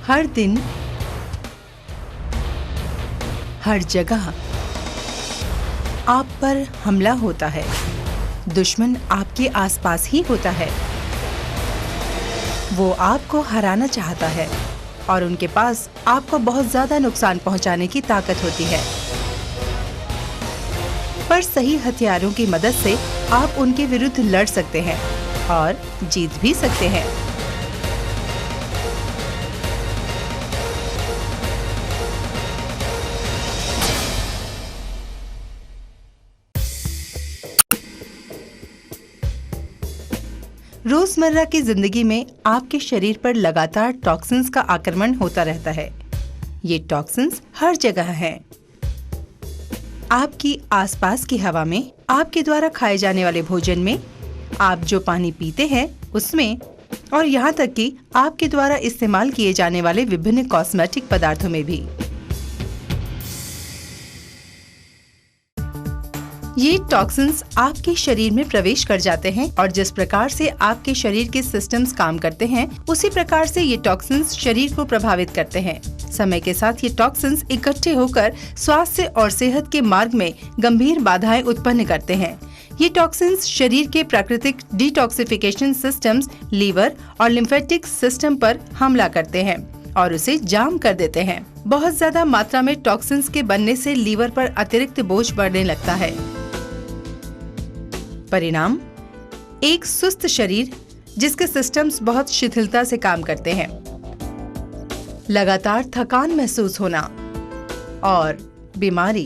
हर दिन, हर जगह आप पर हमला होता है। दुश्मन आपके आसपास ही होता है। वो आपको हराना चाहता है और उनके पास आपको बहुत ज्यादा नुकसान पहुंचाने की ताकत होती है। पर सही हथियारों की मदद से आप उनके विरुद्ध लड़ सकते हैं और जीत भी सकते हैं। रोजमर्रा की जिंदगी में आपके शरीर पर लगातार टॉक्सिन्स का आक्रमण होता रहता है। ये टॉक्सिन्स हर जगह हैं। आपकी आसपास की हवा में, आपके द्वारा खाए जाने वाले भोजन में, आप जो पानी पीते हैं उसमें, और यहाँ तक कि आपके द्वारा इस्तेमाल किए जाने वाले विभिन्न कॉस्मेटिक पदार्थों में भी। ये टॉक्सिन्स आपके शरीर में प्रवेश कर जाते हैं और जिस प्रकार से आपके शरीर के सिस्टम्स काम करते हैं, उसी प्रकार से ये टॉक्सिन्स शरीर को प्रभावित करते हैं। समय के साथ ये टॉक्सिन्स इकट्ठे होकर स्वास्थ्य और सेहत के मार्ग में गंभीर बाधाएं उत्पन्न करते हैं। ये टॉक्सिन्स शरीर के प्राकृतिक डिटॉक्सिफिकेशन सिस्टम्स, लीवर और लिम्फेटिक सिस्टम पर हमला करते हैं और उसे जाम कर देते हैं। बहुत ज्यादा मात्रा में टॉक्सिन्स के बनने से लीवर पर अतिरिक्त बोझ बढ़ने लगता है। परिणाम, एक सुस्त शरीर जिसके सिस्टम्स बहुत शिथिलता से काम करते हैं, लगातार थकान महसूस होना और बीमारी।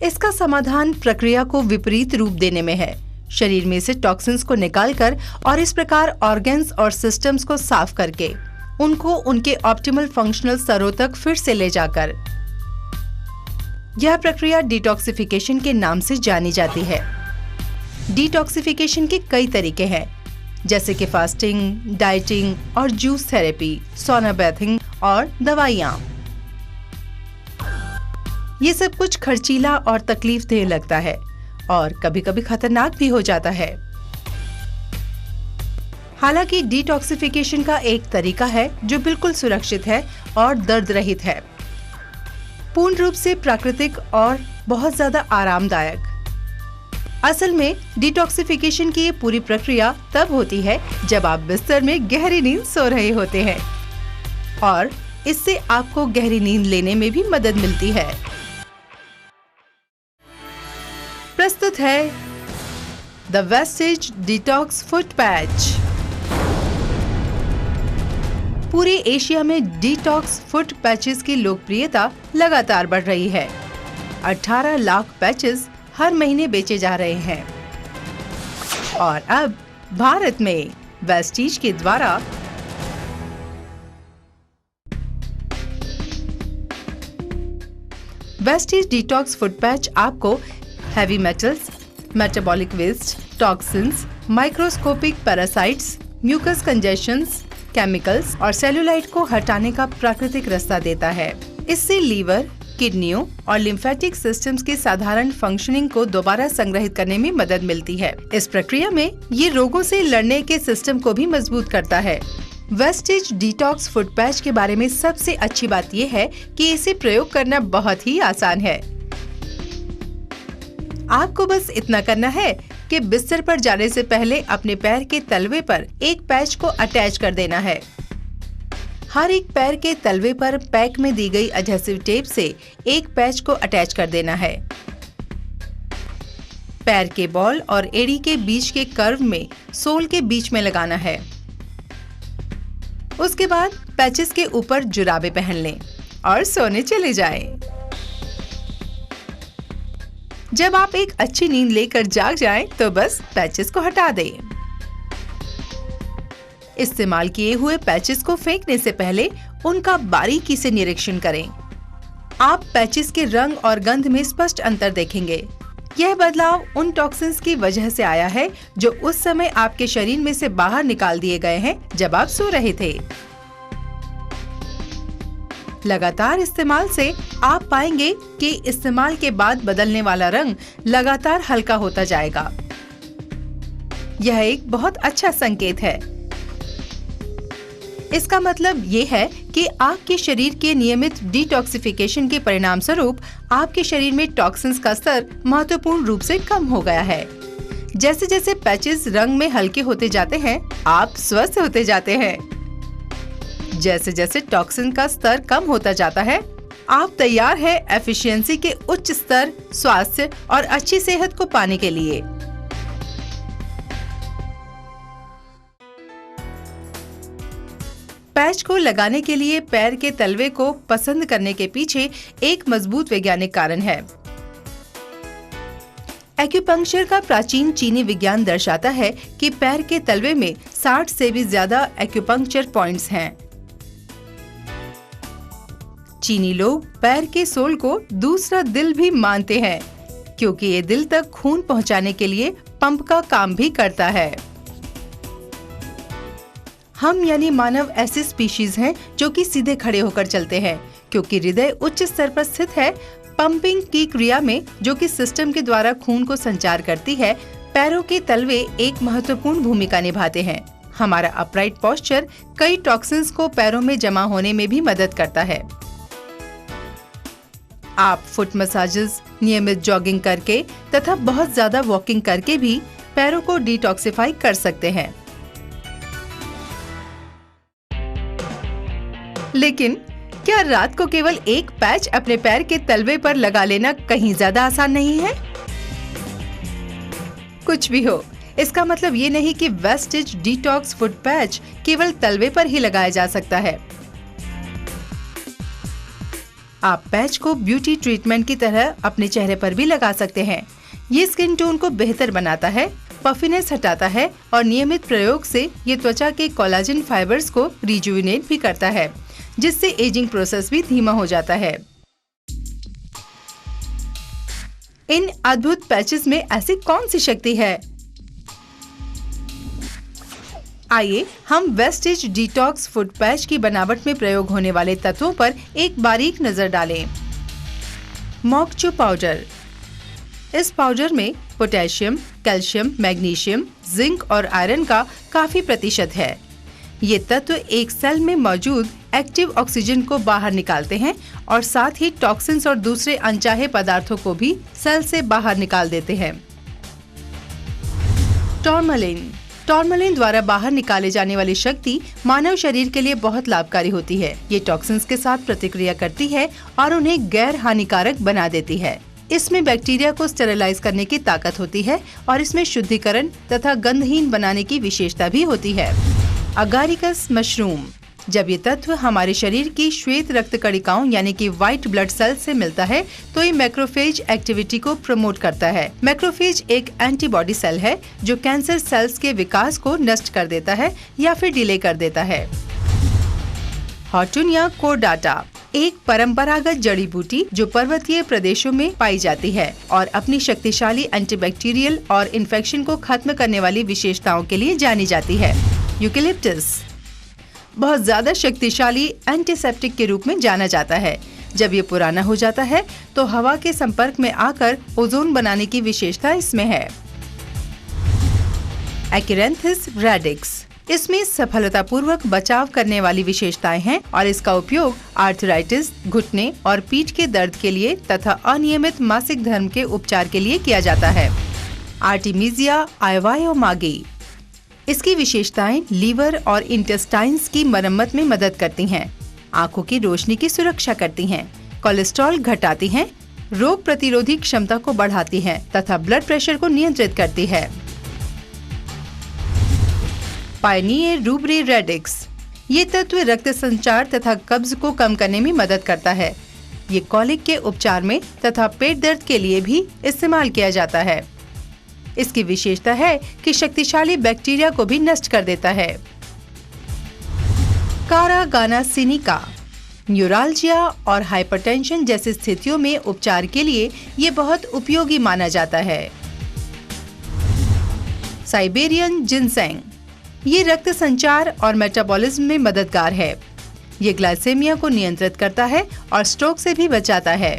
इसका समाधान प्रक्रिया को विपरीत रूप देने में है। शरीर में से टॉक्सिन्स को निकालकर और इस प्रकार ऑर्गन्स और सिस्टम्स को साफ करके उनको उनके ऑप्टिमल फंक्शनल स्तरों तक फिर से ले जाकर। यह प्रक्रिया डिटॉक्सिफिकेशन के नाम से जानी जाती है। डिटॉक्सिफिकेशन के कई तरीके हैं, जैसे कि फास्टिंग, डाइटिंग और जूस थेरेपी, सोना बैथिंग और दवाइयाँ। ये सब कुछ खर्चीला और तकलीफदेह लगता है और कभी कभी खतरनाक भी हो जाता है। हालांकि डिटॉक्सिफिकेशन का एक तरीका है जो बिल्कुल सुरक्षित है और दर्द रहित है, पूर्ण रूप से प्राकृतिक और बहुत ज्यादा आरामदायक। असल में डिटॉक्सिफिकेशन की ये पूरी प्रक्रिया तब होती है जब आप बिस्तर में गहरी नींद सो रहे होते हैं और इससे आपको गहरी नींद लेने में भी मदद मिलती है। प्रस्तुत है the wastage detox foot patch. पूरे एशिया में डिटॉक्स फुट पैचेस की लोकप्रियता लगातार बढ़ रही है। 18 लाख पैचेस हर महीने बेचे जा रहे हैं और अब भारत में वेस्टीज के द्वारा वेस्टीज डिटॉक्स फुट पैच आपको heavy metals, metabolic waste, toxins, microscopic parasites, mucus congestions, chemicals और सेलुलाइट को हटाने का प्राकृतिक रास्ता देता है। इससे लीवर, किडनियों और लिम्फेटिक सिस्टम्स के साधारण फंक्शनिंग को दोबारा संग्रहित करने में मदद मिलती है। इस प्रक्रिया में ये रोगों से लड़ने के सिस्टम को भी मजबूत करता है। वेस्टेज डिटॉक्स फुट पैच के बारे में सबसे अच्छी बात ये है कि इसे प्रयोग करना बहुत ही आसान है। आपको बस इतना करना है कि बिस्तर पर जाने से पहले अपने पैर के तलवे पर एक पैच को अटैच कर देना है। हर एक पैर के तलवे पर पैक में दी गई एडहेसिव टेप से एक पैच को अटैच कर देना है। पैर के बॉल और एड़ी के बीच के कर्व में सोल के बीच में लगाना है। उसके बाद पैचेस के ऊपर जुराबे पहन लें और सोने चले जाएं। जब आप एक अच्छी नींद लेकर जाग जाएं, तो बस पैचेस को हटा दें। इस्तेमाल किए हुए पैचेस को फेंकने से पहले उनका बारीकी से निरीक्षण करें। आप पैचेस के रंग और गंध में स्पष्ट अंतर देखेंगे। यह बदलाव उन टॉक्सिन्स की वजह से आया है जो उस समय आपके शरीर में से बाहर निकाल दिए गए हैं जब आप सो रहे थे। लगातार इस्तेमाल से आप पाएंगे कि इस्तेमाल के बाद बदलने वाला रंग लगातार हल्का होता जाएगा यह एक बहुत अच्छा संकेत है। इसका मतलब ये है कि आपके शरीर के नियमित डिटॉक्सिफिकेशन के परिणाम स्वरूप आपके शरीर में टॉक्सिन्स का स्तर महत्वपूर्ण रूप से कम हो गया है। जैसे जैसे पैचेस रंग में हल्के होते जाते हैं, आप स्वस्थ होते जाते हैं। जैसे जैसे टॉक्सिन का स्तर कम होता जाता है, आप तैयार है एफिशिएंसी के उच्च स्तर, स्वास्थ्य और अच्छी सेहत को पाने के लिए। पैच को लगाने के लिए पैर के तलवे को पसंद करने के पीछे एक मजबूत वैज्ञानिक कारण है। एक्यूपंक्चर का प्राचीन चीनी विज्ञान दर्शाता है कि पैर के तलवे में 60 से भी ज्यादा एक्यूपंक्चर पॉइंट्स हैं। चीनी लोग पैर के सोल को दूसरा दिल भी मानते हैं, क्योंकि ये दिल तक खून पहुंचाने के लिए पंप का काम भी करता है। हम यानी मानव ऐसी स्पीशीज हैं जो कि सीधे खड़े होकर चलते हैं, क्योंकि हृदय उच्च स्तर पर स्थित है। पंपिंग की क्रिया में, जो कि सिस्टम के द्वारा खून को संचार करती है, पैरों के तलवे एक महत्वपूर्ण भूमिका निभाते हैं। हमारा अपराइट पोस्चर कई टॉक्सिन्स को पैरों में जमा होने में भी मदद करता है। आप फुट मसाजेस, नियमित जॉगिंग करके तथा बहुत ज्यादा वॉकिंग करके भी पैरों को डिटॉक्सिफाई कर सकते हैं। लेकिन क्या रात को केवल एक पैच अपने पैर के तलवे पर लगा लेना कहीं ज्यादा आसान नहीं है? कुछ भी हो, इसका मतलब ये नहीं कि वेस्टिज डिटॉक्स फुट पैच केवल तलवे पर ही लगाया जा सकता है। आप पैच को ब्यूटी ट्रीटमेंट की तरह अपने चेहरे पर भी लगा सकते हैं। ये स्किन टोन को बेहतर बनाता है, पफिनेस हटाता है और नियमित प्रयोग से ये त्वचा के कोलाजन फाइबर्स को रिजुविनेट भी करता है, जिससे एजिंग प्रोसेस भी धीमा हो जाता है। इन अद्भुत पैचेस में ऐसी कौन सी शक्ति है? आइए हम वेस्टिज डिटॉक्स फुट पैच की बनावट में प्रयोग होने वाले तत्वों पर एक बारीक नजर डालें। मोकचो पाउडर। इस पाउडर में पोटेशियम, कैल्शियम, मैग्नीशियम, जिंक और आयरन का काफी प्रतिशत है। ये तत्व एक सेल में मौजूद एक्टिव ऑक्सीजन को बाहर निकालते हैं और साथ ही टॉक्सिन्स और दूसरे अनचाहे पदार्थों को भी सेल से बाहर निकाल देते हैं। टॉर्मलिन। टॉर्मलिन द्वारा बाहर निकाले जाने वाली शक्ति मानव शरीर के लिए बहुत लाभकारी होती है। ये टॉक्सिन्स के साथ प्रतिक्रिया करती है और उन्हें गैर हानिकारक बना देती है। इसमें बैक्टीरिया को स्टेरिलाइज करने की ताकत होती है और इसमें शुद्धिकरण तथा गंधहीन बनाने की विशेषता भी होती है। अगारिकस मशरूम। जब ये तत्व हमारे शरीर की श्वेत रक्त कणिकाओं यानी कि व्हाइट ब्लड सेल से मिलता है तो ये मैक्रोफेज एक्टिविटी को प्रमोट करता है। मैक्रोफेज एक एंटीबॉडी सेल है जो कैंसर सेल्स के विकास को नष्ट कर देता है या फिर डिले कर देता है। हॉर्टुनिया कोर्डाटा एक परंपरागत जड़ी बूटी जो पर्वतीय प्रदेशों में पाई जाती है और अपनी शक्तिशाली एंटीबैक्टीरियल और इन्फेक्शन को खत्म करने वाली विशेषताओं के लिए जानी जाती है। यूकेलिप्टस बहुत ज्यादा शक्तिशाली एंटीसेप्टिक के रूप में जाना जाता है। जब ये पुराना हो जाता है तो हवा के संपर्क में आकर ओजोन बनाने की विशेषता इसमें है। एक्रेंथिस रेडिक्स। इसमें सफलतापूर्वक बचाव करने वाली विशेषताएं हैं और इसका उपयोग आर्थराइटिस, घुटने और पीठ के दर्द के लिए तथा अनियमित मासिक धर्म के उपचार के लिए किया जाता है। आर्टिमीजिया आइवायोमागी। इसकी विशेषताएं लीवर और इंटेस्टाइन्स की मरम्मत में मदद करती हैं, आंखों की रोशनी की सुरक्षा करती हैं, कोलेस्ट्रॉल घटाती हैं, रोग प्रतिरोधी क्षमता को बढ़ाती हैं तथा ब्लड प्रेशर को नियंत्रित करती है। पायनियर रूब्रे रेडिक्स। ये तत्व रक्त संचार तथा कब्ज को कम करने में मदद करता है। ये कॉलिक के उपचार में तथा पेट दर्द के लिए भी इस्तेमाल किया जाता है। इसकी विशेषता है कि शक्तिशाली बैक्टीरिया को भी नष्ट कर देता है। कारागाना सिनिका। न्यूराल्जिया और हाइपरटेंशन जैसी स्थितियों में उपचार के लिए ये बहुत उपयोगी माना जाता है। Siberian ginseng. ये रक्त संचार और मेटाबॉलिज्म में मददगार है। ये ग्लाइसेमिया को नियंत्रित करता है और स्ट्रोक से भी बचाता है।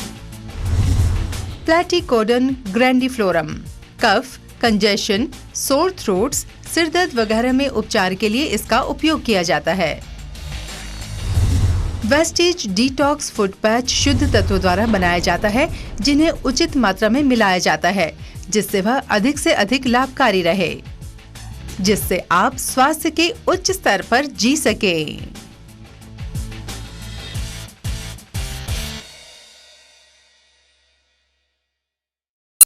प्लैटिकोडन ग्रैंडिफ्लोरम। कफ, कंजेशन, सोर थ्रोट्स, सिर दर्द वगैरह में उपचार के लिए इसका उपयोग किया जाता है। वेस्टेज डिटॉक्स फुट पैच शुद्ध तत्वों द्वारा बनाया जाता है, जिन्हें उचित मात्रा में मिलाया जाता है, जिससे वह अधिक से अधिक लाभकारी रहे, जिससे आप स्वास्थ्य के उच्च स्तर पर जी सकें।